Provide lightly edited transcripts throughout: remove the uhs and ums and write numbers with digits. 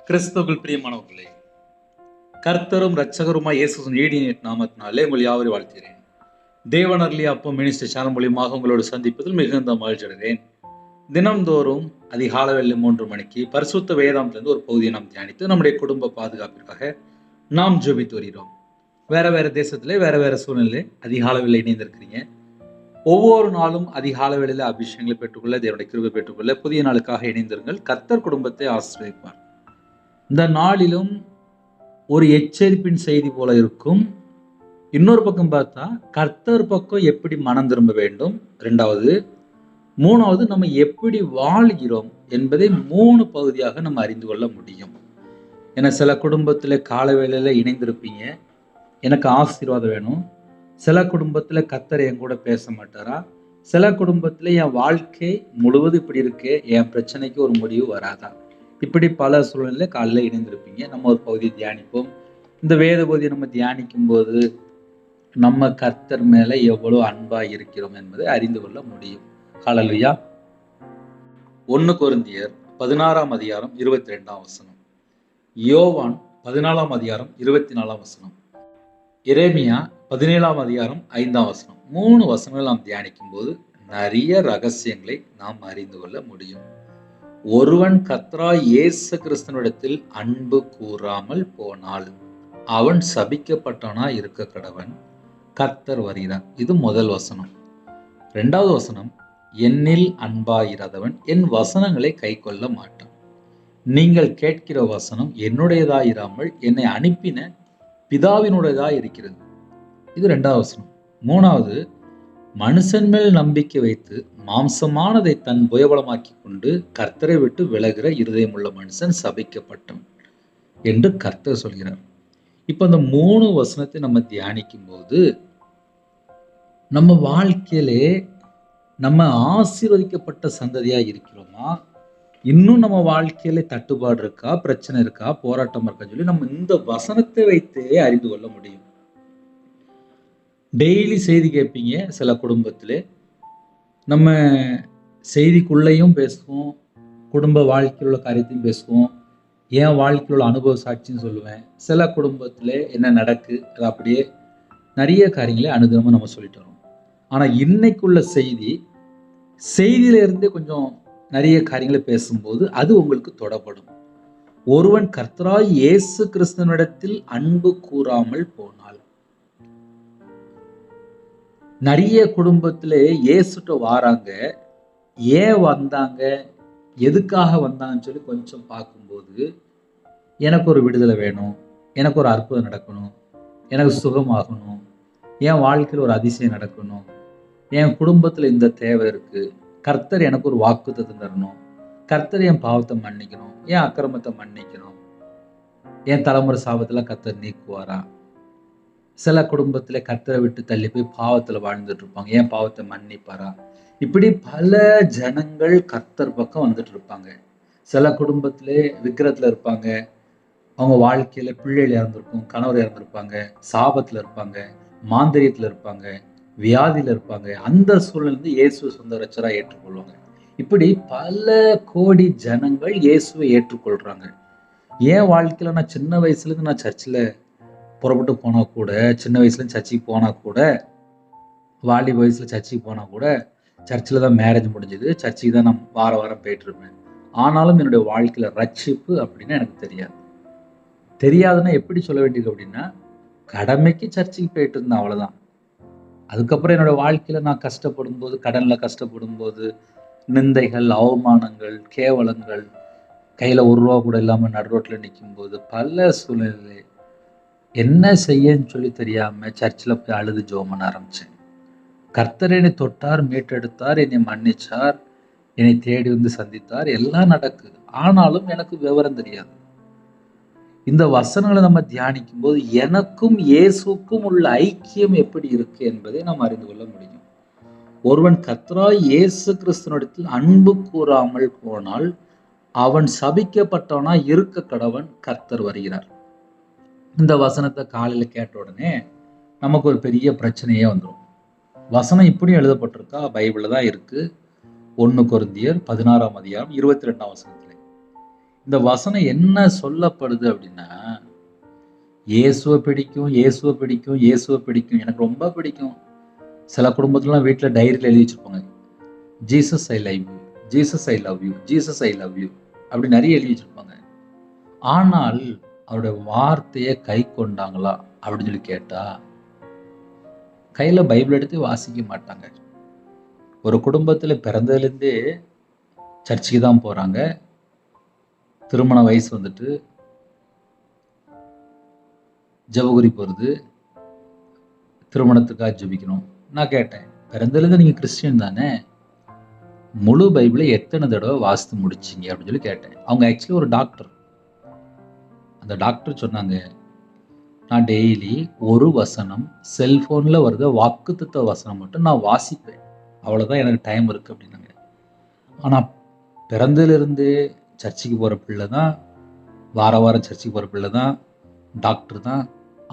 கிறிஸ்துவுக்குள் பிரியமானவர்களே, கர்த்தரும் இரட்சகருமாய் இயேசுவின் ஈடிய நாமத்தினாலே உங்கள் யாவரையும் வாழ்த்துகிறேன். தேவனர்லி அப்பம் மினிஸ்டர் சேனல் மூலியமாக உங்களோடு சந்திப்பதில் மிகுந்த மகிழ்ச்சி அடைகிறேன். தினம்தோறும் அதிகாலை வேளை 3 மணிக்கு பரிசுத்த வேதாந்திலிருந்து ஒரு பகுதியை நாம் தியானித்து நம்முடைய குடும்ப பாதுகாப்பிற்காக நாம் ஜெபித்து வருகிறோம். வேற தேசத்திலே வேற சூழ்நிலை அதிகாலை வேளை இணைந்திருக்கிறீங்க. ஒவ்வொரு நாளும் அதிகாலை வேளையில அபிஷேகங்களை பெற்றுக்கொள்ள, தேவனுடைய கிருபை பெற்றுக்கொள்ள புதிய நாளுக்காக இணைந்திருங்கள். கர்த்தர் குடும்பத்தை ஆசீர்வதிப்பார். இந்த நாளிலும் ஒரு எச்சரிப்பின் செய்தி போல இருக்கும். இன்னொரு பக்கம் பார்த்தா கர்த்தர் பக்கம் எப்படி மனம் திரும்ப வேண்டும், 2வது. 3வது, நம்ம எப்படி வாழ்கிறோம் என்பதை 3 பகுதியாக நம்ம அறிந்து கொள்ள முடியும். ஏன்னா சில குடும்பத்தில் கால வேளையில இணைந்திருப்பீங்க, எனக்கு ஆசீர்வாதம் வேணும். சில குடும்பத்தில் கர்த்தர் என் கூட பேச மாட்டாரா, சில குடும்பத்தில் என் வாழ்க்கை முழுவதும் இப்படி இருக்கு, என் பிரச்சனைக்கு ஒரு முடிவு வராதா, இப்படி பல சூழ்நிலை காலையில் இணைந்திருப்பீங்க. நம்ம ஒரு பகுதியை தியானிப்போம். இந்த வேத பகுதியை நம்ம தியானிக்கும் போது நம்ம கர்த்தர் மேல எவ்வளவு அன்பா இருக்கிறோம் என்பதை அறிந்து கொள்ள முடியும். ஹல்லேலூயா. 1 கொரிந்தியர் 16ஆம் அதிகாரம் 22ஆம் வசனம், யோவான் 14ஆம் அதிகாரம் 24ஆம் வசனம், எரேமியா 17ஆம் அதிகாரம் 5ஆம் வசனம், 3 வசனங்கள் நாம் தியானிக்கும் போது நிறைய ரகசியங்களை நாம் அறிந்து கொள்ள முடியும். ஒருவன் கர்த்தராய் இயேசு கிறிஸ்துவினிடத்தில் அன்பு கூறாமல் போனால் அவன் சபிக்கப்பட்டவனா இருக்க கடவன், கர்த்தர் வருகிறார். இது முதல் வசனம். 2வது வசனம், என்னில் அன்பாயிராதவன் என் வசனங்களை கை கொள்ள மாட்டான். நீங்கள் கேட்கிற வசனம் என்னுடையதாயிராமல் என்னை அனுப்பின பிதாவினுடையதாய் இருக்கிறது. இது 2வது வசனம். 3வது, மனுஷன் மேல் நம்பிக்கை வைத்து மாம்சமானதை தன் புயபலமாக்கி கொண்டு கர்த்தரை விட்டு விலகிற இருதயமுள்ள மனுஷன் சபிக்கப்பட்டவன் என்று கர்த்தர் சொல்கிறார். இப்ப இந்த 3 வசனத்தை நம்ம தியானிக்கும் போது நம்ம வாழ்க்கையிலே நம்ம ஆசீர்வதிக்கப்பட்ட சந்ததியா இருக்கிறோமா, இன்னும் நம்ம வாழ்க்கையில தட்டுப்பாடு இருக்கா, பிரச்சனை இருக்கா, போராட்டம் இருக்கான்னு சொல்லி நம்ம இந்த வசனத்தை வைத்தே அறிந்து கொள்ள முடியும். டெய்லி செய்தி கேட்பீங்க. சில குடும்பத்தில் நம்ம செய்திக்குள்ளேயும் பேசுவோம், குடும்ப வாழ்க்கையில் உள்ள காரியத்தையும் பேசுவோம், என் வாழ்க்கையில் உள்ள அனுபவ சாட்சின்னு சொல்லுவேன். சில குடும்பத்தில் என்ன நடக்கு அது அப்படியே நிறைய காரியங்களை அனுதினமும் நம்ம சொல்லிட்டு வரோம். ஆனால் இன்னைக்குள்ள செய்தியிலிருந்தே கொஞ்சம் நிறைய காரியங்களை பேசும்போது அது உங்களுக்கு தொடப்படும். ஒருவன் கர்த்தராய் இயேசு கிறிஸ்துவினிடத்தில் அன்பு கூறாமல் போனால், நிறைய குடும்பத்துல இயேசுட்ட வாராங்க, ஏன் வந்தாங்க, எதுக்காக வந்தாங்கன்னு சொல்லி கொஞ்சம் பார்க்கும்போது எனக்கு ஒரு விடுதலை வேணும், எனக்கு ஒரு அற்புதம் நடக்கணும், எனக்கு சுகமாகணும், என் வாழ்க்கையில் ஒரு அதிசயம் நடக்கணும், என் குடும்பத்தில் இந்த தேவை இருக்கு, கர்த்தர் எனக்கு ஒரு வாக்குத்தத்தம் தரணும், கர்த்தர் என் பாவத்தை மன்னிக்கணும், என் அக்கிரமத்தை மன்னிக்கணும், என் தலைமுறை சாபத்தில் கர்த்தர் நீக்குவாரா. சில குடும்பத்துல கர்த்தரை விட்டு தள்ளி போய் பாவத்துல வாழ்ந்துட்டு இருப்பாங்க, ஏன் பாவத்தை மன்னிப்பாரா. இப்படி பல ஜனங்கள் கர்த்தர் பக்கம் வந்துட்டு இருப்பாங்க. சில குடும்பத்திலே விக்கிரத்துல இருப்பாங்க, அவங்க வாழ்க்கையில பிள்ளைகள் இறந்திருக்கும், கணவர் இறந்திருப்பாங்க, சாபத்துல இருப்பாங்க, மாந்திரியத்துல இருப்பாங்க, வியாதியில இருப்பாங்க. அந்த சூழ்நிலை இயேசுவை சொந்த இரட்சகரா ஏற்றுக்கொள்வாங்க. இப்படி பல கோடி ஜனங்கள் இயேசுவை ஏற்றுக்கொள்றாங்க. என் வாழ்க்கையில நான் சின்ன வயசுல இருந்து நான் சர்ச்சில் புறப்பட்டு போனால் கூட, சின்ன வயசுல சர்ச்சுக்கு போனால் கூட, வாலிப வயசுல சர்ச்சுக்கு போனால் கூட, சர்ச்சில் தான் மேரேஜ் முடிஞ்சது, சர்ச்சுக்கு தான் நான் வாரம் போயிட்டு இருப்பேன். ஆனாலும் என்னுடைய வாழ்க்கையில ரட்சிப்பு அப்படின்னா எனக்கு தெரியாதுன்னா எப்படி சொல்ல வேண்டியது அப்படின்னா, கடமைக்கு சர்ச்சுக்கு போயிட்டு இருந்தேன், அவ்வளவுதான். அதுக்கப்புறம் என்னோட வாழ்க்கையில நான் கஷ்டப்படும் போது, கடன்ல கஷ்டப்படும் போது, நிந்தைகள், அவமானங்கள், கேவலங்கள், கையில 1 ரூபா கூட இல்லாம நடு ரோட்ல நிற்கும் போது பல சூழ்நிலை என்ன செய்யன்னு சொல்லி தெரியாம சர்ச்சில் போய் அழுது ஜெபம் பண்ண ஆரம்பிச்சேன். கர்த்தர் என்னை தொட்டார், மீட்டெடுத்தார், என்னை மன்னிச்சார், என்னை தேடி வந்து சந்தித்தார், எல்லாம் நடக்குது. ஆனாலும் எனக்கு விவரம் தெரியாது. இந்த வசனங்களை நம்ம தியானிக்கும் போது எனக்கும் இயேசுக்கும் உள்ள ஐக்கியம் எப்படி இருக்கு என்பதை நாம் அறிந்து கொள்ள முடியும். ஒருவன் கர்த்தராய் இயேசு கிறிஸ்துவினிடத்தில் அன்பு கூறாமல் போனால் அவன் சபிக்கப்பட்டவனா இருக்க கடவன், கர்த்தர் வருகிறார். இந்த வசனத்தை காலையில கேட்ட உடனே நமக்கு ஒரு பெரிய பிரச்சனையே வந்துடும். வசனம் இப்படியும் எழுதப்பட்டிருக்கா, பைபிள்ல தான் இருக்கு. 1 கொரிந்தியர் 16ஆம் அதிகாரம் 22ஆம் வசனத்துல, இந்த வசனம் என்ன சொல்லப்படுது அப்படின்னா, இயேசுவ பிடிக்கும், இயேசுவ பிடிக்கும், இயேசுவ பிடிக்கும். எனக்கு ரொம்ப பிடிக்கும். சில குடும்பத்துலலாம் வீட்ல டைரியில எழுதி வச்சிருப்பாங்க. Jesus I love you, Jesus I love you, Jesus I love you அப்படி நெறைய எழுதி வச்சிருப்பாங்க. ஆனால் அவருடைய வார்த்தைய கைக்கொண்டாங்களா அப்படின்னு சொல்லி கேட்டா, கையில பைபிள் எடுத்து வாசிக்க மாட்டாங்க. ஒரு குடும்பத்துல பிறந்ததுலேருந்தே சர்ச்சுக்கு தான் போறாங்க. திருமண வயசு வந்துட்டு ஜெபகுரி போறது, திருமணத்துக்காக ஜெபிக்கணும். நான் கேட்டேன், பிறந்ததுலேருந்து நீங்க கிறிஸ்டியன் தானே? முழு பைபிளை எத்தனை தடவை வாசித்து முடிச்சீங்க அப்படின்னு சொல்லி கேட்டேன். அவங்க ஆக்சுவலி ஒரு டாக்டர். அந்த டாக்டர் சொன்னாங்க, நான் டெய்லி ஒரு வசனம் செல்போன்ல வருத வாக்குத்தத்த வசனம் மட்டும் நான் வாசிப்பேன். அவ்வளவுதான் எனக்கு டைம் இருக்கு அப்படின்னாங்க. ஆனா பிறந்ததிலிருந்து சர்ச்சுக்கு போற பிள்ளை தான், வார வாரம் சர்ச்சுக்கு போற பிள்ளை தான், டாக்டர் தான்.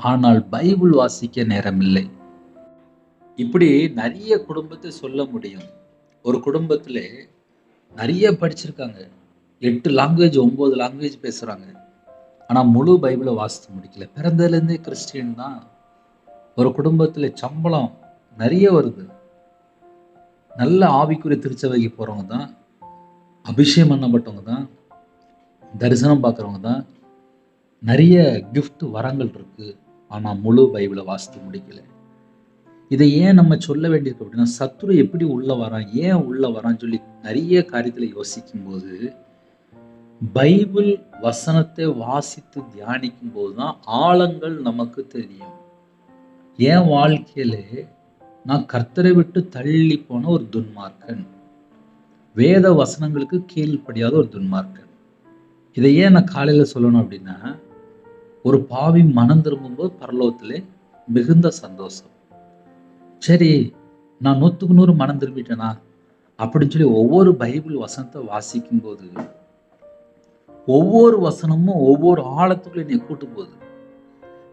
ஆனால் பைபிள் வாசிக்க நேரம் இல்லை. இப்படி நிறைய குடும்பத்தை சொல்ல முடியும். ஒரு குடும்பத்திலே நிறைய படிச்சிருக்காங்க. 8 லாங்குவேஜ் 9 லாங்குவேஜ் பேசுறாங்க. ஆனா முழு பைபிளை வாசித்து முடிக்கல. பிறந்ததிலிருந்தே கிறிஸ்டியன் தான். ஒரு குடும்பத்துல சம்பளம் நிறைய வருது. நல்ல ஆவிக்குரிய திருச்சபைக்கு போறவங்க தான், அபிஷேகம் பண்ணப்பட்டவங்க தான், தரிசனம் பார்க்குறவங்க தான், நிறைய கிஃப்ட் வரங்கள் இருக்கு. ஆனா முழு பைபிளை வாசித்து முடிக்கல. இதை ஏன் நம்ம சொல்ல வேண்டியிருக்கு அப்படின்னா, சத்துரு எப்படி உள்ள வரான், ஏன் உள்ள வரான்னு சொல்லி நிறைய காரியத்துல யோசிக்கும் போது, பைபிள் வசனத்தை வாசித்து தியானிக்கும் போதுதான் ஆழங்கள் நமக்கு தெரியும். என் வாழ்க்கையிலே நான் கர்த்தரை விட்டு தள்ளி போன ஒரு துன்மார்க்கன், வேத வசனங்களுக்கு கீழ்ப்படியாத ஒரு துன்மார்க்கன். இதை ஏன் நான் காலையில சொல்லணும் அப்படின்னா, ஒரு பாவி மனம் திரும்பும்போது பரலோகத்திலே மிகுந்த சந்தோஷம். சரி, நான் 100க்கு 100 மனம் திரும்பிட்டேனா அப்படின்னு சொல்லி ஒவ்வொரு பைபிள் வசனத்தை வாசிக்கும் போது, ஒவ்வொரு வசனமும் ஒவ்வொரு ஆழத்துக்குள்ள என்னை கூட்டு போகுது.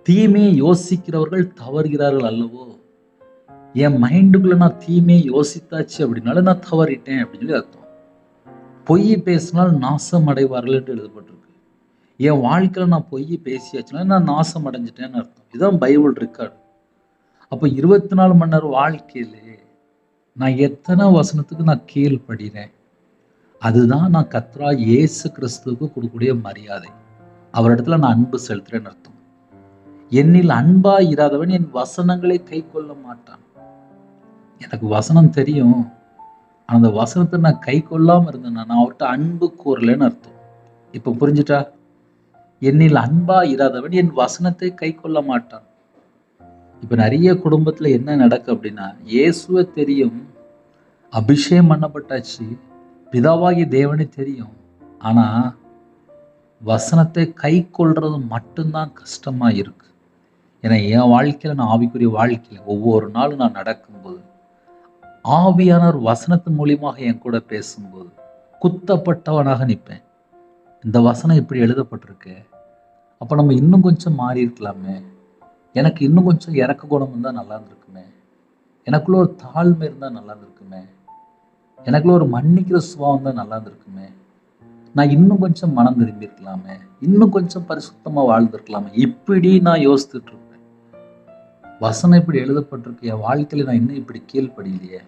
தீமையை யோசிக்கிறவர்கள் தவறுகிறார்கள் அல்லவோ, என் மைண்டுக்குள்ள நான் தீமையை யோசித்தாச்சு அப்படின்னால நான் தவறிட்டேன் அப்படின்னு சொல்லி அர்த்தம். பொய் பேசினால் நாசம் அடைவார்கள் என்று எழுதப்பட்டிருக்கு. என் வாழ்க்கையில நான் பொய் பேசியாச்சுன்னா நான் நாசம் அடைஞ்சிட்டேன்னு அர்த்தம். இதுதான் பைபிள் ரெக்கார்டு. அப்ப 24 மணி நேரம் வாழ்க்கையிலே நான் எத்தனை வசனத்துக்கு நான் கீழ்ப்படுகிறேன், அதுதான் நான் கர்த்தரா இயேசு கிறிஸ்துவுக்கு கொடுக்கக்கூடிய மரியாதை. அவரிடத்துல நான் அன்பு செலுத்துறேன்னு அர்த்தம். என்னில் அன்பா இராதவன் என் வசனங்களை கை கொள்ள மாட்டான். எனக்கு வசனம் தெரியும், அந்த வசனத்தை நான் கை கொள்ளாம இருந்தேன்னா நான் அவர்கிட்ட அன்பு கூறலன்னு அர்த்தம். இப்ப புரிஞ்சுட்டா? என்னில் அன்பா இராதவன் என் வசனத்தை கை கொள்ள மாட்டான். இப்ப நிறைய குடும்பத்துல என்ன நடக்கு அப்படின்னா, இயேசுவை தெரியும், அபிஷேகம் பண்ணப்பட்டாச்சு, பிதாவாகிய தேவனை தெரியும், ஆனா வசனத்தை கை கொள்றது மட்டும்தான் கஷ்டமா இருக்கு. ஏன்னா என் வாழ்க்கையில நான் ஆவிக்குரிய வாழ்க்கையில ஒவ்வொரு நாளும் நான் நடக்கும்போது, ஆவியானவர் வசனத்தின் மூலியமாக என் கூட பேசும்போது குத்தப்பட்டவனாக நிற்பேன். இந்த வசனம் இப்படி எழுதப்பட்டிருக்கு, அப்ப நம்ம இன்னும் கொஞ்சம் மாறி இருக்கலாமே, எனக்கு இன்னும் கொஞ்சம் இரக்க குணம் இருந்தா நல்லா இருந்திருக்குமே, எனக்குள்ள ஒரு தாழ்மை இருந்தா நல்லா இருந்திருக்குமே, எனக்குள்ள ஒரு மன்னிக்கிற சுபாவம் தான் நல்லா இருந்திருக்குமே, நான் இன்னும் கொஞ்சம் மனம் திரும்பி இருக்கலாமே, இன்னும் கொஞ்சம் பரிசுத்தமா வாழ்ந்திருக்கலாமே, இப்படி நான் யோசித்துட்டு இருப்பேன். வசனம் இப்படி எழுதப்பட்டிருக்கு, என் வாழ்க்கையில நான் இன்னும் இப்படி கீழ்ப்படியிலையே.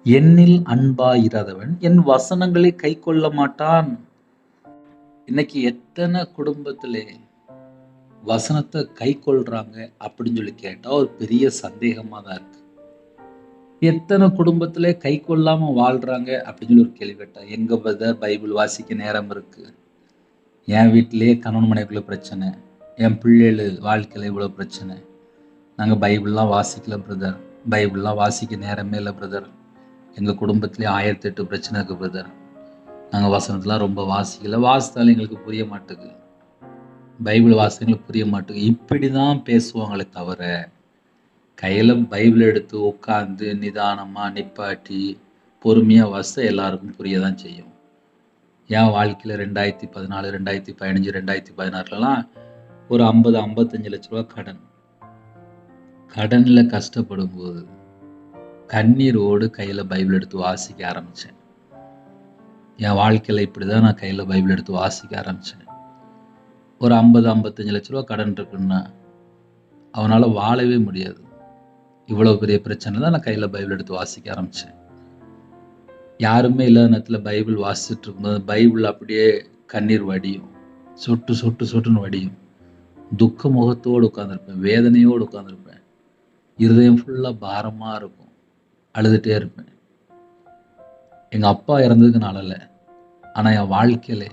என்னில் அன்பா இராதவன் என் வசனங்களை கை கொள்ள மாட்டான். இன்னைக்கு எத்தனை குடும்பத்திலே வசனத்தை கை கொள்றாங்க அப்படின்னு சொல்லி கேட்டா ஒரு பெரிய சந்தேகமா தான் இருக்கு. எத்தனை குடும்பத்திலே கை கொள்ளாம வாழ்றாங்க அப்படின்னு சொல்லி ஒரு கேள்வி கேட்டா, எங்க பிரதர் பைபிள் வாசிக்க நேரம் இருக்கு, என் வீட்டிலேயே கணவன் மனைவிக்குள்ள பிரச்சனை, என் பிள்ளைகள் வாழ்க்கையில இவ்வளவு பிரச்சனை, நாங்க பைபிள்லாம் வாசிக்கல பிரதர், பைபிள்லாம் வாசிக்க நேரமே இல்லை பிரதர், எங்க குடும்பத்திலே 1008 பிரச்சனை இருக்கு பிரதர், நாங்க வசனத்தெல்லாம் ரொம்ப வாசிக்கல, வாசித்தாலும் எங்களுக்கு புரிய மாட்டேங்குது, பைபிள் வாசகங்களுக்கு புரிய மாட்டேங்குது, இப்படிதான் பேசுவாங்களே தவிர கையில பைபிள் எடுத்து உட்கார்ந்து நிதானமா நிப்பாட்டி பொறுமையா வாசித்தா எல்லாருக்கும் புரியதான் செய்யும். என் வாழ்க்கையில 2014, 2015, 2016லாம் ஒரு 50, 55 லட்ச ரூபா கடன். கடன்ல கஷ்டப்படும் போது கண்ணீரோடு கையில பைபிள் எடுத்து வாசிக்க ஆரம்பிச்சேன். என் வாழ்க்கையில் இப்படி தான் நான் கையில் பைபிள் எடுத்து வாசிக்க ஆரம்பித்தேன். ஒரு 50-55 லட்ச ரூபா கடன் இருக்குன்னா அவனால் வாழவே முடியாது. இவ்வளோ பெரிய பிரச்சனை தான் நான் கையில் பைபிள் எடுத்து வாசிக்க ஆரம்பித்தேன். யாருமே இல்லாத நேரத்தில் பைபிள் வாசிச்சுட்டு இருக்கும்போது பைபிள் அப்படியே கண்ணீர் வடியும், சொட்டு சொட்டு சொட்டுன்னு வடியும். துக்க முகத்தோடு உட்காந்துருப்பேன், வேதனையோடு உட்காந்துருப்பேன். இருதயம் ஃபுல்லாக பாரமாக இருக்கும், அழுதுகிட்டே இருப்பேன். எங்கள் அப்பா இறந்ததுக்கு நான் அழலை, ஆனால் என் வாழ்க்கையில்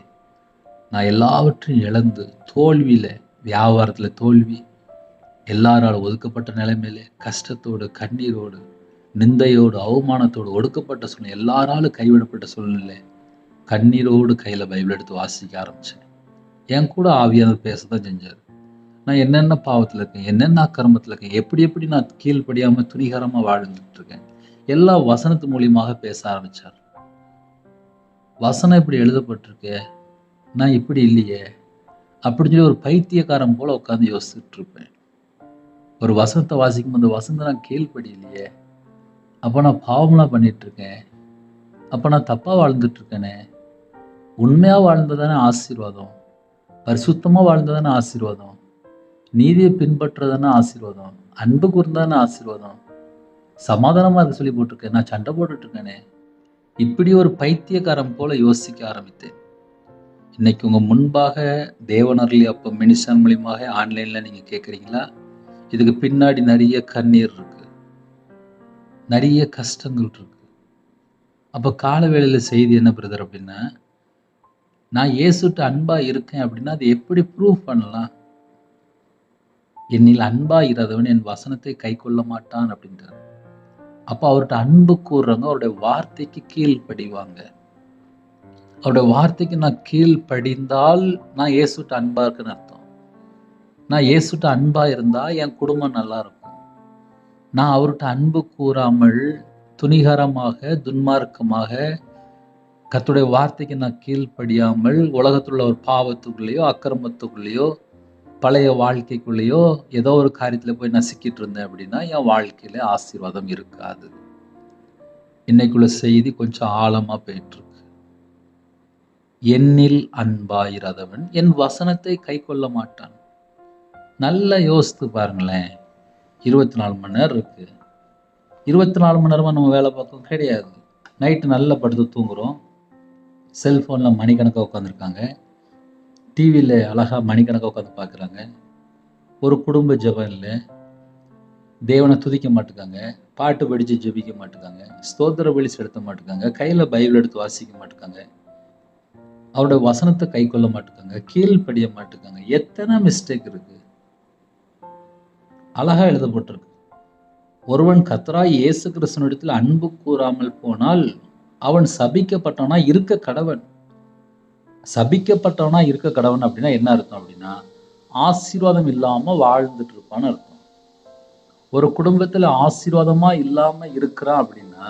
நான் எல்லாவற்றையும் இழந்து தோல்வியில், வியாபாரத்தில் தோல்வி, எல்லாரால் ஒதுக்கப்பட்ட நிலைமையில கஷ்டத்தோடு, கண்ணீரோடு, நிந்தையோடு, அவமானத்தோடு, ஒடுக்கப்பட்ட சூழ்நிலை, எல்லாராலும் கைவிடப்பட்ட சூழ்நிலை, கண்ணீரோடு கையில் பைபிள் எடுத்து வாசிக்க ஆரம்பித்தேன். என் கூட ஆவியானவர் பேச தான் செஞ்சார். நான் என்னென்ன பாவத்தில் இருக்கேன், என்னென்ன அக்கிரமத்தில் இருக்கேன், எப்படி நான் கீழ்ப்படியாமல் துணிகரமாக வாழ்ந்துட்டு இருக்கேன், எல்லா வசனத்து மூலியமாக பேச ஆரம்பித்தார். வசனம் இப்படி எழுதப்பட்டிருக்கே, நான் இப்படி இல்லையே அப்படின்னு சொல்லி ஒரு பைத்தியக்காரன் போல உட்காந்து யோசிச்சுட்டு இருப்பேன். ஒரு வசனத்தை வாசிக்கும் அந்த வசனத்தை நான் கீழ்ப்படி இல்லையே, அப்போ நான் பாவம்லாம் பண்ணிட்டு இருக்கேன், அப்போ நான் தப்பாக வாழ்ந்துட்டு இருக்கேனே. உண்மையாக வாழ்ந்ததானே ஆசீர்வாதம், பரிசுத்தமாக வாழ்ந்ததானே ஆசீர்வாதம், நீதியை பின்பற்றதானே ஆசீர்வாதம், அன்பு கூர்ந்தானே ஆசீர்வாதம், சமாதானமாக இருக்க சொல்லி போட்டிருக்கேன், நான் சண்டை போட்டுட்டு இருக்கேனே. இப்படி ஒரு பைத்தியக்காரன் போல யோசிக்க ஆரம்பித்தேன். இன்னைக்கு உங்க முன்பாக தேவனருளி அப்ப மினிஷன் மூலியமாக ஆன்லைன்ல நீங்க கேட்குறீங்களா? இதுக்கு பின்னாடி நிறைய கண்ணீர் இருக்கு, நிறைய கஷ்டங்கள் இருக்கு. அப்ப கால வேளையில செய்தி என்ன பிரதர் அப்படின்னா, நான் இயேசுட்ட அன்பா இருக்கேன் அப்படின்னா அது எப்படி ப்ரூவ் பண்ணலாம்? என்னில் அன்பா இராதவன் என் வசனத்தை கை கொள்ள மாட்டான் அப்படின்றார். அப்ப அவர்கிட்ட அன்பு கூறுறவங்க அவருடைய வார்த்தைக்கு கீழ்ப்படிவாங்க. அவருடைய வார்த்தைக்கு நான் கீழ்ப்படிந்தால் நான் இயேசுட்ட அன்பா இருக்குன்னு அர்த்தம். நான் இயேசுட்ட அன்பா இருந்தா என் குடும்பம் நல்லா இருக்கும். நான் அவர்கிட்ட அன்பு கூறாமல் துணிகரமாக துன்மார்க்கமாக கர்த்தருடைய வார்த்தைக்கு நான் கீழ்ப்படியாமல் உலகத்துல ஒரு பாவத்துக்குள்ளேயோ அக்கிரமத்துக்குள்ளேயோ பழைய வாழ்க்கைக்குள்ளேயோ ஏதோ ஒரு காரியத்துல போய் நான் சிக்கிட்டு இருந்தேன் அப்படின்னா என் வாழ்க்கையில ஆசீர்வாதம் இருக்காது. இன்னைக்குள்ள செய்தி கொஞ்சம் ஆழமா போயிட்டு இருக்கு. என்னில் அன்பாயிராதவன் என் வசனத்தை கை கொள்ள மாட்டான். நல்லா யோசித்து பாருங்களேன். 24 மணி நேரம் இருக்கு. 24 மணி நேரமா நம்ம வேலை பார்க்கவும் கிடையாது. நைட்டு நல்லா படுத்து தூங்குறோம். செல்போன்ல மணிக்கணக்காக உட்காந்துருக்காங்க. டிவியில் அழகா மணிக்கணக்காக உட்காந்து பார்க்குறாங்க. ஒரு குடும்ப ஜெபம் இல்லை, தேவனை துதிக்க மாட்டுக்காங்க, பாட்டு படித்து ஜெபிக்க மாட்டுக்காங்க, ஸ்தோத்திர பலி செலுத்த மாட்டுக்காங்க, கையில் பைபிள் எடுத்து வாசிக்க மாட்டுக்காங்க, அவருடைய வசனத்தை கை கொள்ள மாட்டுக்காங்க, கீழ்ப்படிய மாட்டுக்காங்க. எத்தனை மிஸ்டேக் இருக்கு. அழகா எழுதப்பட்டிருக்கு. ஒருவன் கர்த்தராய் இயேசு கிறிஸ்துவினிடத்தில் அன்பு கூறாமல் போனால் அவன் சபிக்கப்பட்டவனா இருக்க கடவன். சபிக்கப்பட்டவனா இருக்க கடவன் அப்படின்னா என்ன அர்த்தம் அப்படின்னா ஆசீர்வாதம் இல்லாம வாழ்ந்துட்டு இருப்பான்னு அர்த்தம். ஒரு குடும்பத்துல ஆசீர்வாதமா இல்லாம இருக்கிறான் அப்படின்னா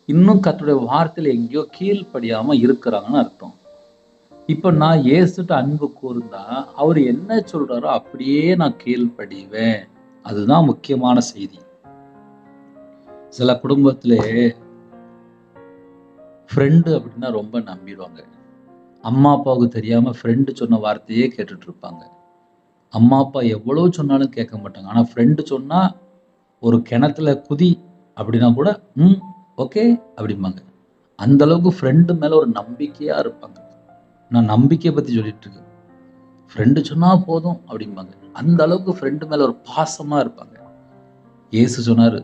இன்னும் கர்த்தருடைய வார்த்தையில எங்கேயோ கீழ்ப்படியாம இருக்கிறாங்கன்னு அர்த்தம். இப்ப நான் இயேசுட்ட அன்பு கூர்ந்தா அவர் என்ன சொல்றாரோ அப்படியே நான் கீழ்ப்படிவேன். அதுதான் முக்கியமான செய்தி. சில குடும்பத்திலே ஃப்ரெண்டு அப்படின்னா ரொம்ப நம்பிடுவாங்க. அம்மா அப்பாவுக்கு தெரியாம ஃப்ரெண்டு சொன்ன வார்த்தையே கேட்டுட்டு இருப்பாங்க. அம்மா அப்பா எவ்வளவு சொன்னாலும் கேட்க மாட்டாங்க. ஆனா ஃப்ரெண்டு சொன்னா ஒரு கிணத்துல குதி அப்படின்னா கூட ஓகே அப்படிம்பாங்க. அந்த அளவுக்கு ஃப்ரெண்டு மேல ஒரு நம்பிக்கையா இருப்பாங்க. நான் நம்பிக்கையை பத்தி சொல்லிட்டு இருக்கேன். ஃப்ரெண்டு சொன்னா போதும் அப்படிம்பாங்க. அந்த அளவுக்கு ஃப்ரெண்டு மேல ஒரு பாசமா இருப்பாங்க. இயேசு சொன்னாரு,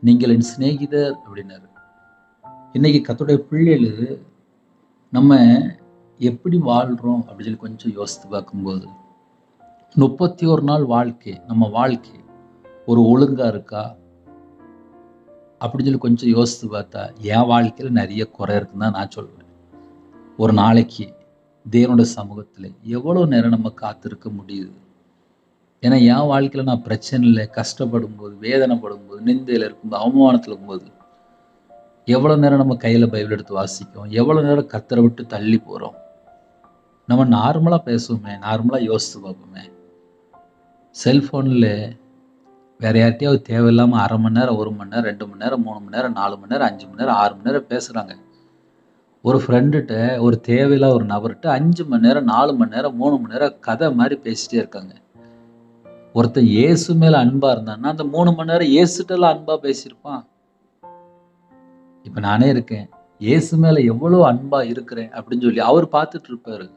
நீங்கள் என் சிநேகிதர் அப்படின்னாரு. இன்னைக்கு கர்த்தருடைய பிள்ளைகள் நம்ம எப்படி வாழ்றோம் அப்படின்னு சொல்லி கொஞ்சம் யோசித்து பார்க்கும்போது 31 நாள் வாழ்க்கை, நம்ம வாழ்க்கை ஒரு ஒழுங்கா இருக்கா அப்படின்னு சொல்லி கொஞ்சம் யோசித்து பார்த்தா என் வாழ்க்கையில நிறைய குறை இருக்குன்னு தான் நான் சொல்வேன். ஒரு நாளைக்கு தேவனுடைய சமூகத்துல எவ்வளவு நேரம் நம்ம காத்திருக்க முடியுது? ஏன்னா என் வாழ்க்கையில நான் பிரச்சனையில கஷ்டப்படும் போது, வேதனைப்படும் போது, நிந்தையில இருக்கும்போது, அவமானத்துல இருக்கும்போது எவ்வளவு நேரம் நம்ம கையில பைபிள் எடுத்து வாசிக்கும், எவ்வளவு நேரம் கர்த்தரை விட்டு தள்ளி போறோம். நம்ம நார்மலா பேசுவோமே, நார்மலா யோசித்து பார்ப்போமே. செல்போன்ல வேற யார்கிட்டயாவது தேவையில்லாம 1/2 மணி நேரம், 1 மணி நேரம், 2 மணி நேரம், 3 மணி நேரம், 4 மணி நேரம், 5 மணி நேரம், 6 மணி நேரம் பேசுறாங்க. ஒரு ஃப்ரெண்டுட்ட, ஒரு தேவையில்லாத ஒரு நபர்ட்ட 5 மணி நேரம், 4 மணி நேரம், 3 மணி நேரம் கதை மாரி பேசிட்டே இருக்காங்க. ஒருத்தன் இயேசு மேல அன்பா இருந்தான்னா, அந்த 3 மணி நேரம் இயேசுட்டலாம் அன்பா பேசியிருப்பான். இப்ப நானே இருக்கேன். இயேசு மேல எவ்வளோ அன்பா இருக்கிறேன் அப்படின்னு சொல்லி அவர் பார்த்துட்டு இருப்பாரு.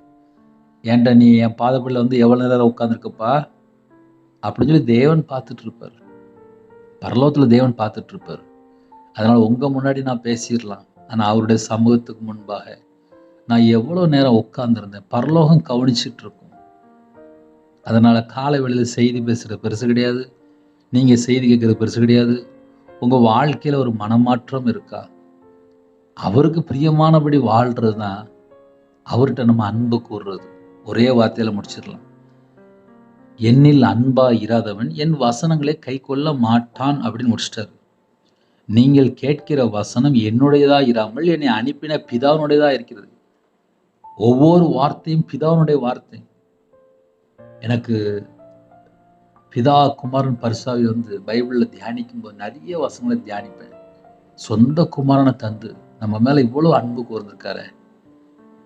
"ஏன்டா நீ என் பாதபடில வந்து எவ்வளவு நேரம் உட்கார்ந்திருக்கப்பா?" அப்படின்னு சொல்லி தேவன் பார்த்துட்டு இருப்பாரு. பரலோகத்துல தேவன் பார்த்துட்டு இருப்பாரு. அதனால உங்க முன்னாடி நான் பேசிறலாம். ஆனா அவருடைய சமூகத்துக்கு முன்பாக நான் எவ்வளவு நேரம் உட்கார்ந்திருந்தேன். பரலோகம் கவனிச்சுட்டு இருக்கும். அதனால காலை வேளையில செய்தி பேசுறது பெருசு கிடையாது. நீங்க செய்தி கேட்கிறது பெருசு கிடையாது. உங்க வாழ்க்கையில ஒரு மனமாற்றம் இருக்கா? அவருக்கு பிரியமானபடி வாழ்றது தான் அவர்ட்ட நம்ம அன்பு கூர்றது. ஒரே வார்த்தையில முடிச்சிடலாம். என்னில் அன்பா இராதவன் என் வசனங்களை கைக்கொள்ள மாட்டான் அப்படின்னு முடிச்சிட்டாரு. நீங்கள் கேட்கிற வசனம் என்னுடையதா இராமல் என்னை அனுப்பின பிதாவினுடையதா இருக்கிறது. ஒவ்வொரு வார்த்தையும் பிதாவினுடைய வார்த்தை. எனக்கு பிதா, குமாரன், பரிசுத்தாவி வந்து பைபிள்ல தியானிக்கும் போது நிறைய வசனங்களை தியானிப்பேன். சொந்த குமாரனை தந்து நம்ம மேல இவ்வளவு அன்பு கூர்ந்திருக்காரு.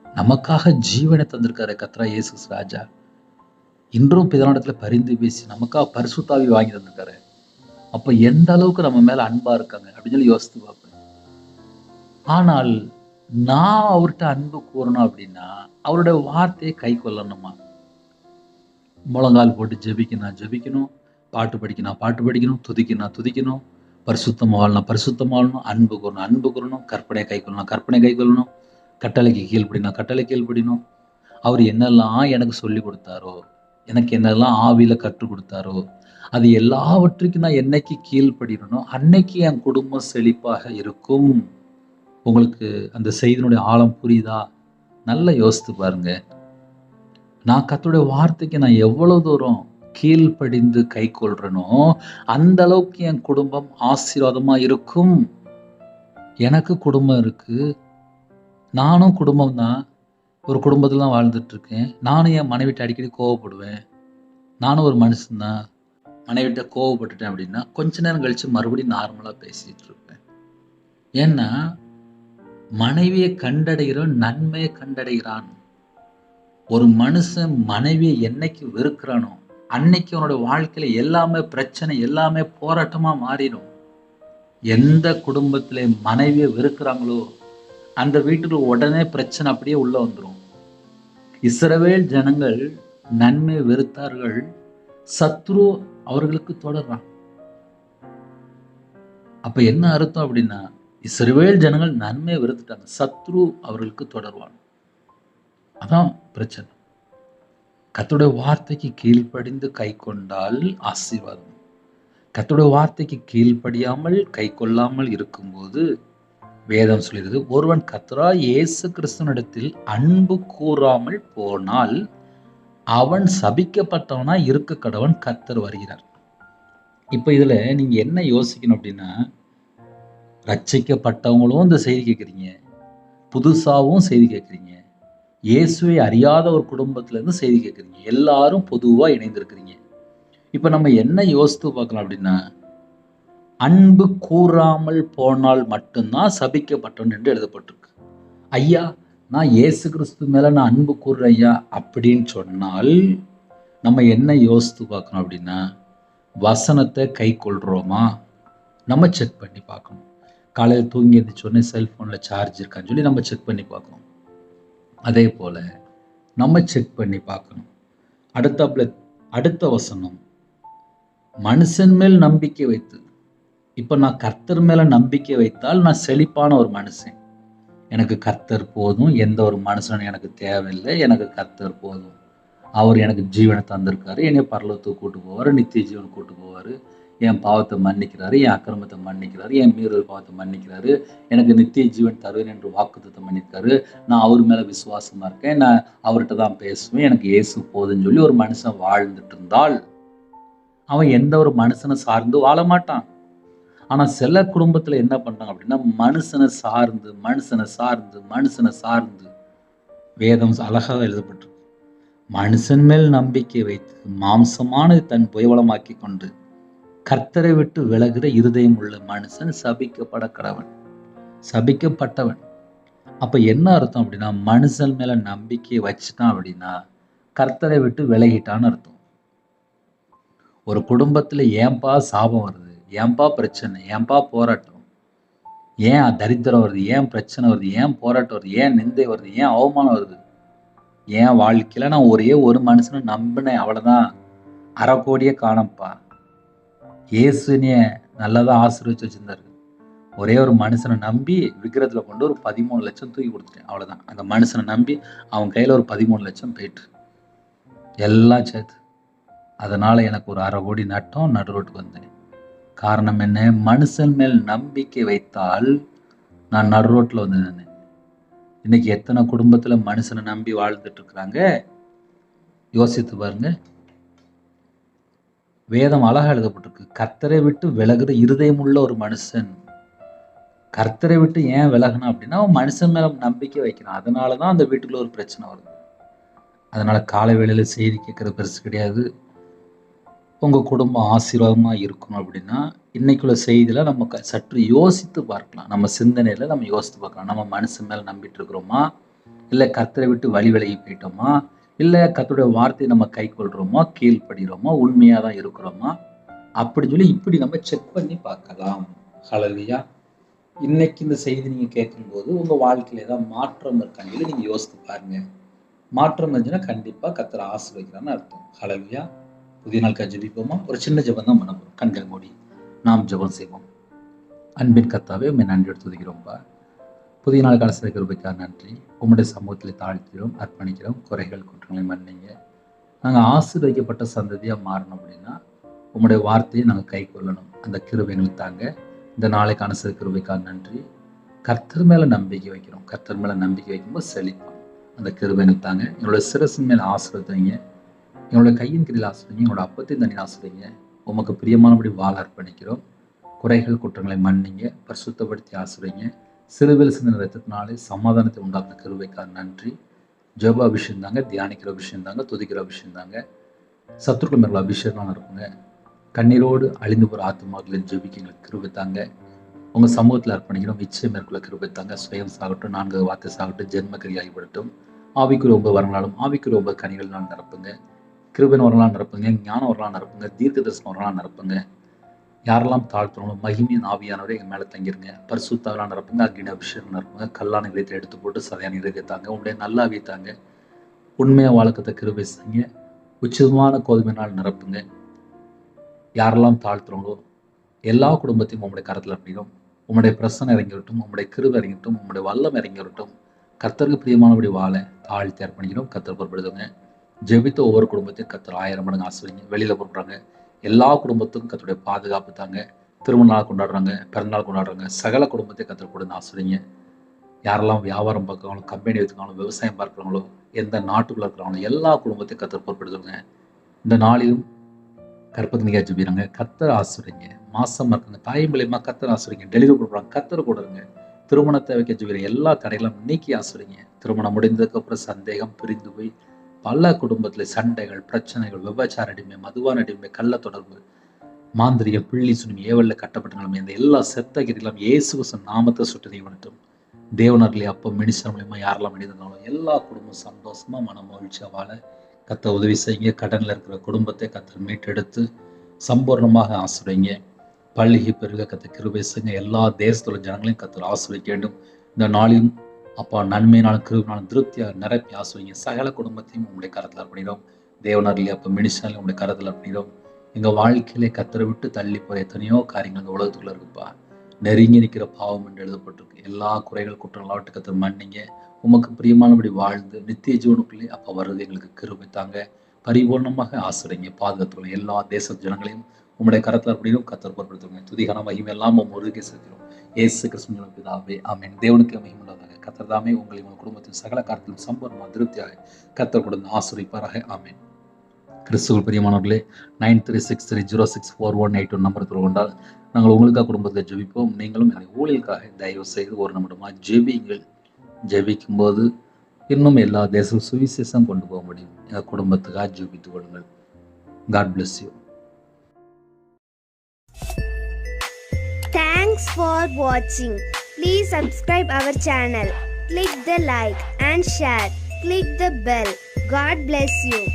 நமக்காக ஜீவனை தந்திருக்காரு கர்த்தராகிய இயேசு ராஜா. இன்றும் பிதாவிடத்துல பரிந்து பேசி நமக்காக பரிசுத்தாவி வாங்கி தந்திருக்காரு. அப்ப எந்த அளவுக்கு நம்ம மேல அன்பா இருக்காங்க அப்படின்னு சொல்லி யோசித்து பார்ப்பேன். ஆனால் நான் அவர்கிட்ட அன்பு கூறணும் அப்படின்னா அவருடைய வார்த்தையை கை கொள்ளணுமா? முழங்கால் போட்டு ஜெபிக்கணும், பாட்டு படிக்கணும், பாட்டு படிக்கணும், துதிக்கணும், பரிசுத்தமா வாழணும், அன்பு கூறணும், கற்பனை கை கொள்ளணும், கட்டளைக்கு கீழ்ப்படியணும். அவர் என்னெல்லாம் எனக்கு சொல்லி கொடுத்தாரோ, எனக்கு என்னெல்லாம் ஆவியில கற்றுக் கொடுத்தாரோ, அது எல்லாவற்றுக்கும் நான் என்னைக்கு கீழ்ப்படியணும், அன்னைக்கு என் குடும்பம் செழிப்பாக இருக்கும். உங்களுக்கு அந்த செய்தியினுடைய ஆழம் புரியுதா? நல்லா யோசித்து பாருங்க. நான் கர்த்தருடைய வார்த்தைக்கு நான் எவ்வளவு தூரம் கீழ்ப்படிந்து கை கொள்றேனோ அந்த அளவுக்கு என் குடும்பம் ஆசீர்வாதமா இருக்கும். எனக்கு குடும்பம் இருக்கு. நானும் குடும்பம் தான். ஒரு குடும்பத்துல தான் வாழ்ந்துட்டு இருக்கேன். நானும் என் மனைவிட்ட அடிக்கடி கோவப்படுவேன். நானும் ஒரு மனுஷன் தான். மனைவிட்ட கோவப்பட்டுட்டேன் அப்படின்னா கொஞ்ச நேரம் கழிச்சு மறுபடியும் நார்மலா பேசிட்டு இருப்பேன். ஏன்னா மனைவியை கண்டடைகிறவன் நன்மையை கண்டடைகிறான். ஒரு மனுஷன் மனைவியை என்னைக்கு வெறுக்கிறானோ அன்னைக்கு அவனோட வாழ்க்கையில எல்லாமே பிரச்சனை, எல்லாமே போராட்டமா மாறிடும். எந்த குடும்பத்திலே மனைவியை வெறுக்கிறாங்களோ அந்த வீட்டுக்கு உடனே பிரச்சனை அப்படியே உள்ள வந்துடும். இஸ்ரவேல் ஜனங்கள் நன்மை வெறுத்தார்கள், சத்ரு அவர்களுக்கு தொடர்றான். அப்ப என்ன அர்த்தம் அப்படின்னா இஸ்ரவேல் ஜனங்கள் நன்மையை வெறுத்துட்டாங்க, சத்ரு அவர்களுக்கு தொடர்வான். அதான் பிரச்சனை. கர்த்தருடைய வார்த்தைக்கு கீழ்ப்படிந்து கை கொண்டால் ஆசீர்வாதம். கர்த்தருடைய வார்த்தைக்கு கீழ்ப்படியாமல் கை கொள்ளாமல் இருக்கும்போது வேதம் சொல்கிறது, ஒருவன் கர்த்தராகிய இயேசு கிறிஸ்துவினிடத்தில் அன்பு கூறாமல் போனால் அவன் சபிக்கப்பட்டவனா இருக்க கடவன். கர்த்தர் வருகிறார். இப்ப இதுல நீங்க என்ன யோசிக்கணும் அப்படின்னா, ரட்சிக்கப்பட்டவங்களும் இந்த செய்தி கேட்குறீங்க, புதுசாவும் செய்தி கேட்குறீங்க, இயேசுவை அறியாத ஒரு குடும்பத்துல இருந்து செய்தி கேட்குறீங்க, எல்லாரும் பொதுவா இணைந்திருக்கிறீங்க. இப்ப நம்ம என்ன யோசித்து பார்க்கலாம் அப்படின்னா, அன்பு கூறாமல் போனால் மட்டும்தான் சபிக்கப்பட்டவன் என்று எழுதப்பட்டிருக்கு. ஐயா நான் இயேசு கிறிஸ்து மேல நான் அன்பு கூறுறேன் ஐயா அப்படின்னு சொன்னால் நம்ம என்ன யோசித்து பார்க்கணும் அப்படின்னா, வசனத்தை கை கொள்றோமா நம்ம செக் பண்ணி பார்க்கணும். காலையில் தூங்கி எழுந்திரிச்சோடனே செல்போன்ல சார்ஜ் இருக்கான்னு சொல்லி நம்ம செக் பண்ணி பார்க்கணும். அதே போல நம்ம செக் பண்ணி பார்க்கணும். அடுத்த வசனம், மனுஷன் மேல் நம்பிக்கை வைத்து. இப்ப நான் கர்த்தர் மேல நம்பிக்கை வைத்தால் நான் செழிப்பான ஒரு மனுஷன். எனக்கு கர்த்தர் போதும், எந்த ஒரு மனுஷனும் எனக்கு தேவையில்லை, எனக்கு கர்த்தர் போதும். அவர் எனக்கு ஜீவனை தந்திருக்காரு, என்னை பரலோகத்துக்கு கூட்டு போவாரு, நித்திய ஜீவனை கூட்டு போவாரு, என் பாவத்தை மன்னிக்கிறாரு, என் அக்கிரமத்தை மன்னிக்கிறாரு, என் மீறல் பாவத்தை மன்னிக்கிறாரு, எனக்கு நித்திய ஜீவன் தருவேன் என்று வாக்குத்தத்தம் பண்ணியிருக்காரு, நான் அவர் மேல விசுவாசமா இருக்கேன், நான் அவர்கிட்ட தான் பேசுவேன், எனக்கு இயேசு போதுன்னு சொல்லி ஒரு மனுஷன் வாழ்ந்துட்டு இருந்தால் அவன் எந்த ஒரு மனுஷனை சார்ந்து வாழ மாட்டான். ஆனா சில குடும்பத்துல என்ன பண்றாங்க அப்படின்னா, மனுஷனை சார்ந்து வேதம் அழகாக எழுதப்பட்டிருக்கு. மனுஷன் மேல் நம்பிக்கை வைத்து மாம்சமானது தன் புயவலமாக்கி கொண்டு கர்த்தரை விட்டு விலகுற இருதயம் உள்ள மனுஷன் சபிக்கப்பட்டவன். அப்ப என்ன அர்த்தம் அப்படின்னா, மனுஷன் மேல நம்பிக்கைய வச்சுட்டான் அப்படின்னா, கர்த்தரை விட்டு விலகிட்டான்னு அர்த்தம். ஒரு குடும்பத்துல ஏன்பா சாபம் வருது? ஏன்பா பிரச்சனை? ஏன்பா போராட்டம்? ஏன் தரித்திரம் வருது? ஏன் பிரச்சனை வருது? ஏன் போராட்டம் வருது? ஏன் நிந்தை வருது? ஏன் அவமானம் வருது? என் வாழ்க்கையில நான் ஒரே ஒரு மனுஷன நம்பினேன் அவ்வளவுதான். 1/2 கோடியே காணோம்ப்பா. இயேசு என்னைய நல்லதா ஆசீர்வதிச்சு வச்சிருந்தாரு. ஒரே ஒரு மனுஷன நம்பி விக்கிரகத்துல கொண்டு ஒரு 13,00,000 தூக்கி குடுத்துட்டேன். அவ்வளவுதான். அந்த மனுஷன நம்பி அவன் கையில ஒரு 13,00,000 போயிட்டு. எல்லாம் சேர்த்து. அதனால எனக்கு ஒரு 1/2 கோடி நட்டம், நடு ரோட்டுக்கு வந்தேன். காரணம் என்ன? மனுஷன் மேல் நம்பிக்கை வைத்தால் நான் நடு ரோட்ல வந்து நின்னேன். இன்னைக்கு எத்தனை குடும்பத்துல மனுஷனை நம்பி வாழ்ந்துட்டு இருக்கிறாங்க? யோசித்து பாருங்க. வேதம் அழகா எழுதப்பட்டிருக்கு. கர்த்தரை விட்டு விலகுற இருதயமுள்ள ஒரு மனுஷன். கர்த்தரை விட்டு ஏன் விலகணும் அப்படின்னா, அவன் மனுஷன் மேல நம்பிக்கை வைக்கிறான். அதனாலதான் அந்த வீட்டுக்குள்ள ஒரு பிரச்சனை வருது. அதனால காலை வேளையில செய்தி கேட்கறது பெருசு கிடையாது. உங்க குடும்பம் ஆசீர்வாதமா இருக்கணும் அப்படின்னா, இன்னைக்குள்ள செய்தியில நம்ம சற்று யோசித்து பார்க்கலாம். நம்ம சிந்தனையில நம்ம யோசித்து பார்க்கலாம். நம்ம மனுஷன் மேல நம்பிட்டு இருக்கிறோமா? இல்ல கர்த்தரை விட்டு வழி விலகி போயிட்டோமா? இல்ல கர்த்தருடைய வார்த்தையை நம்ம கைக்கொள்றோமா? கீழ்ப்படுகிறோமா? உண்மையா தான் இருக்கிறோமா? அப்படின்னு சொல்லி இப்படி நம்ம செக் பண்ணி பார்க்கலாம். ஹல்லேலூயா. இன்னைக்கு இந்த செய்தி நீங்க கேட்கும்போது உங்க வாழ்க்கையில ஏதாவது மாற்றம் இருக்கான்னு சொல்லி நீங்க யோசித்து பாருங்க. மாற்றம் இருந்துச்சுன்னா கண்டிப்பா கர்த்தர் ஆசீர்வதிக்கிறான்னு அர்த்தம். ஹல்லேலூயா. புதிய நாளுக்காக ஜெபிப்போமா? ஒரு சின்ன ஜெபம் தான் பண்ண போறோம். கண்கள் மூடி நாம் ஜெபம் செய்வோம். அன்பின் கர்த்தாவே, உம்மை நன்றியோடு துதிக்கிறோம்ப்பா. புதிய நாளுக்கான சில கிருபைக்காக நன்றி. உம்முடைய சமூகத்தில் தாழ்த்துகிறோம், அர்ப்பணிக்கிறோம். குறைகள் குற்றங்களை மன்னிங்க. நாங்கள் ஆசீர்வதிக்கப்பட்ட சந்ததியா மாறணும் அப்படின்னா உம்முடைய வார்த்தையை நாங்கள் கை கொள்ளணும். அந்த கிருபை எங்களுக்கு தாங்க. இந்த நாளைக்கான சில கிருபைக்காக நன்றி. கர்த்தர் மேல நம்பிக்கை வைக்கிறோம். கர்த்தர் மேல நம்பிக்கை வைக்கும்போது செழிப்போம். அந்த கிருபை எனக்கு தாங்க. என்னோட சிரசின் மேல ஆசீர்வதிங்க. என்னோட கையின் கீழில் ஆசீர்வதிங்க. என்னோட அப்பத்தின் தண்ணி ஆசீர்வதிங்க. உமக்கு பிரியமானபடி வாழ அர்ப்பணிக்கிறோம். குறைகள் குற்றங்களை மன்னிங்க. பரிசுத்தப்படுத்தி ஆசீர்வதிங்க. சிலுவையில் சிந்தின ரத்தத்தினாலே சமாதானத்தை உண்டாக்குன கிருபைக்காக நன்றி. ஜெப அபிஷேகம் தாங்க, தியானிக்கிற அபிஷேகம் தாங்க, துதிக்கிற அபிஷேகம் தாங்க. சத்துருக்கள் மேல அபிஷேகம் இருக்குங்க. கண்ணீரோடு அழிந்து போகிற ஆத்மாக்களை ஜெபிக்க எங்களுக்கு கிருபை தாங்க. உங்க சமூகத்தில் அர்ப்பணிக்கிறோம். இச்சை மேற்கொள்ள கிருபை தாங்க. சுயம் சாகட்டும், 4 வார்த்தை சாகட்டும், ஜென்ம கிரியாகிப்படட்டும். ஆவிக்குரிய 9 வரங்களாலும் ஆவிக்குரிய 9 கனிகளால் நிரப்புங்க. கிருபையின் வரலாறு நிரப்புங்க. ஞான வரலாறு நிரப்புங்க. தீர்க்க தரிசன வரலாறு நிரப்புங்க. யாரெல்லாம் தாழ்த்தணும் மகிமையின் ஆவியானவரே எங்க மேல தங்கிருங்க. பரிசுத்தாவெல்லாம் நிரப்புங்க. அக்னி அபிஷேகம் நிரப்புங்க. கல்லான இதயத்தை எடுத்து போட்டு சதையான இதயத்தை தாங்க. உங்களுடைய நல்ல ஆவியை தாங்க. உண்மையா வாழ்க்கத்தை கிருபை செய்யுங்க. உச்சிதமான கோதுமையினால் நிரப்புங்க. யாரெல்லாம் தாழ்த்துறோங்களோ எல்லா குடும்பத்தையும் உங்களுடைய கரத்தில் அர்ப்பணிக்கிறோம். உங்களுடைய பிரசனை இறங்கிவிட்டும், உங்களுடைய கிருபை இறங்கிவிட்டும், உங்களுடைய வல்லம் இறங்கிவிட்டும். கர்த்தருக்கு பிரியமானபடி வாழ தாழ்த்தி அர்ப்பணிக்கிறோம். கர்த்தர் பொறுப்படுத்துங்க. ஜெபித்த ஒவ்வொரு குடும்பத்தையும் கர்த்தர் 1000 மடங்கு ஆசீர்வதிங்க. வெளியில போடுறாங்க எல்லா குடும்பத்துக்கும் கர்த்தருடைய பாதுகாப்பு தாங்க. திருமண நாள் கொண்டாடுறாங்க, பிறந்தநாள் கொண்டாடுறாங்க, சகல குடும்பத்தை கர்த்தர் கொடுத்து ஆசீர்வதிங்க. யாரெல்லாம் வியாபாரம் பார்க்குறாங்களோ, கம்பெனி வச்சுக்காங்களோ, விவசாயம் பார்க்குறாங்களோ, எந்த நாட்டுக்குள்ள இருக்கிறாங்களோ எல்லா குடும்பத்தையும் கர்த்தர் பொறுப்படுத்துங்க. இந்த நாளிலும் கற்பத்தினிக்கா ஜெபிக்கிறாங்க. கர்த்தர் ஆசீர்வதிங்க. மாசமா இருக்காங்க, தாய் மூலியமா கர்த்தர் ஆசீர்வதிங்க. டெலிவரி கொடுக்குறாங்க, கர்த்தர் கொடுங்க. திருமண தேவைக்கு ஜெபிக்கிற எல்லா தடைகளும் நீக்கி ஆசீர்வதிங்க. திருமணம் முடிந்ததுக்கு அப்புறம் சந்தேகம், பிரிந்து போய் பல குடும்பத்தில் சண்டைகள், பிரச்சனைகள், விபச்சார அடிமை, மதுவான அடிமை, கள்ள தொடர்பு, மாந்திரிகம், பிள்ளி சுனிமி, ஏவல்ல கட்டப்பட்ட நிலைமை, இந்த எல்லா செத்த கிரிகளும் இயேசு கிறிஸ்து நாமத்தை சுட்டு நீவனட்டும். தேவனர்களே அப்போ மினிஸ்டர் மூலியமா யாரெல்லாம் மனிதனாலும் எல்லா குடும்பம் சந்தோஷமா மன மகிழ்ச்சியா வாழ கர்த்தர் உதவி செய்யுங்க. கடன்ல இருக்கிற குடும்பத்தை கர்த்தர் மீட்டெடுத்து சம்பூர்ணமாக ஆசீர்வதிங்க. பள்ளிகை பெருக கர்த்தர் கிருபை செய்யுங்க. எல்லா தேசத்துல ஜனங்களையும் கர்த்தர் ஆசீர்வதிக்க வேண்டும். இந்த நாளிலும் அப்பா நன்மையினாலும் கிருபையினாலும் திருப்தியாக நிரப்பி ஆசீர்வதிங்க. சகல குடும்பத்தையும் உங்களுடைய கரத்தில் அர்ப்பணிக்கிறோம். தேவனர்களே அப்போ மினிஸ்டர்லையும் உங்களுடைய கரத்தில் அர்ப்பணிக்கிறோம். எங்க வாழ்க்கையிலே கர்த்தரை விட்டு தள்ளி போய் எத்தனையோ காரியங்கள் இந்த உலகத்துக்குள்ள இருக்குப்பா. நெருங்கி நிற்கிற பாவம் என்று எழுதப்பட்டிருக்கு. எல்லா குறைகள் குற்றங்களாவட்டு கர்த்தர் மன்னிங்க. உமக்கு பிரியமானபடி வாழ்ந்து நித்திய ஜீவனுக்குள்ளே அப்போ வருது எங்களுக்கு கிருபை தாங்க. பரிபூர்ணமாக ஆசீர்வதிங்க. பாதுகாத்துள்ள எல்லா தேச ஜனங்களையும் உங்களுடைய கரத்தில் அர்ப்பணிக்கிறோம். கர்த்தர் பொறுப்படுத்துங்க. துதிகான மகிமை எல்லாம் முருகே செலுத்துகிறோம். இயேசு கிறிஸ்துவின் பிதாவே ஆமென். தேவனுக்கு மகிமை உண்டாதாக. கர்த்தர் தாமே உங்களை உங்கள் குடும்பத்தின் சகல காரியத்திலும் சம்பூர்ணமாக திருப்தியாக கர்த்தர் கொடுத்து ஆசீர்வதிப்பாராக. ஆமென். கிறிஸ்துவுக்குள் பிரியமானவர்களே, 9363064181 நம்பர் தொடர்பு கொண்டால் நாங்கள் உங்களுக்காக குடும்பத்தை ஜெபிப்போம். நீங்களும் எங்கள் ஊழியர்களுக்காக தயவு செய்து ஒரு நிமிடமாக ஜெபிங்கள். ஜெபிக்கும் போது இன்னும் எல்லா தேசம் சுவிசேஷம் கொண்டு போக முடியும். எங்கள் குடும்பத்துக்காக ஜெபித்துக் கொள்ளுங்கள். God bless you. Thanks for watching. Please subscribe our channel. Click the like and share. Click the bell. God bless you.